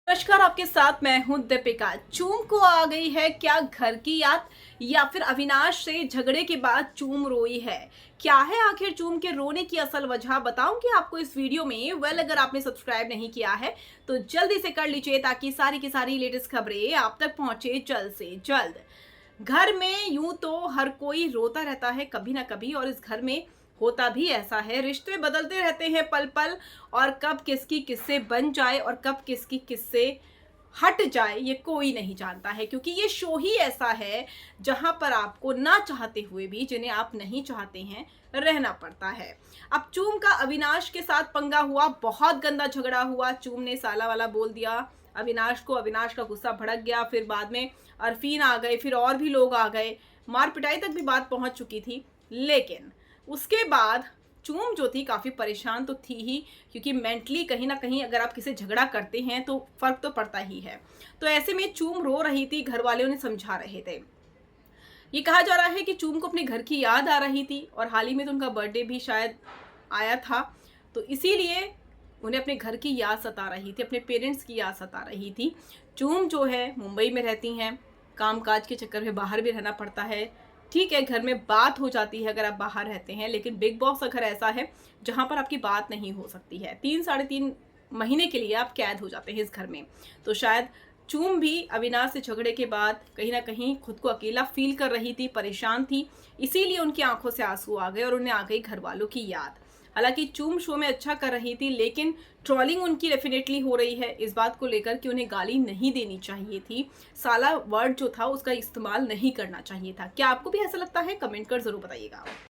नमस्कार, आपके साथ मैं हूं दीपिका। चूम को आ गई है क्या घर की याद, या फिर अविनाश से झगड़े के बाद चूम रोई है? क्या है आखिर चूम के रोने की असल वजह, बताऊंगी आपको इस वीडियो में। अगर आपने सब्सक्राइब नहीं किया है तो जल्दी से कर लीजिए, ताकि सारी की सारी लेटेस्ट खबरें आप तक पहुंचे जल्द से जल्द। घर में यूं तो हर कोई रोता रहता है कभी ना कभी, और इस घर में होता भी ऐसा है। रिश्ते बदलते रहते हैं पल पल, और कब किसकी किससे बन जाए और कब किसकी किससे हट जाए ये कोई नहीं जानता है, क्योंकि ये शो ही ऐसा है जहां पर आपको ना चाहते हुए भी, जिन्हें आप नहीं चाहते हैं, रहना पड़ता है। अब चूम का अविनाश के साथ पंगा हुआ, बहुत गंदा झगड़ा हुआ। चूम ने साला वाला बोल दिया अविनाश को, अविनाश का गुस्सा भड़क गया। फिर बाद में अरफीन आ गए, फिर और भी लोग आ गए, मार पिटाई तक भी बात पहुंच चुकी थी। लेकिन उसके बाद चूम जो थी काफ़ी परेशान तो थी ही, क्योंकि मेंटली कहीं ना कहीं अगर आप किसी झगड़ा करते हैं तो फर्क तो पड़ता ही है। तो ऐसे में चूम रो रही थी, घर वाले उन्हें समझा रहे थे। ये कहा जा रहा है कि चूम को अपने घर की याद आ रही थी, और हाल ही में तो उनका बर्थडे भी शायद आया था, तो इसीलिए उन्हें अपने घर की याद सता रही थी, अपने पेरेंट्स की याद सता रही थी। चूम जो है मुंबई में रहती हैं, काम काज के चक्कर में बाहर भी रहना पड़ता है। ठीक है, घर में बात हो जाती है अगर आप बाहर रहते हैं, लेकिन बिग बॉस का घर ऐसा है जहां पर आपकी बात नहीं हो सकती है। 3 साढ़े 3 महीने के लिए आप कैद हो जाते हैं इस घर में। तो शायद चूम भी अविनाश से झगड़े के बाद कहीं ना कहीं खुद को अकेला फील कर रही थी, परेशान थी, इसीलिए उनकी आंखों से आंसू आ गए और उन्हें आ गई घर वालों की याद। हालांकि चूम शो में अच्छा कर रही थी, लेकिन ट्रोलिंग उनकी डेफिनेटली हो रही है इस बात को लेकर कि उन्हें गाली नहीं देनी चाहिए थी। साला वर्ड जो था उसका इस्तेमाल नहीं करना चाहिए था। क्या आपको भी ऐसा लगता है? कमेंट कर जरूर बताइएगा।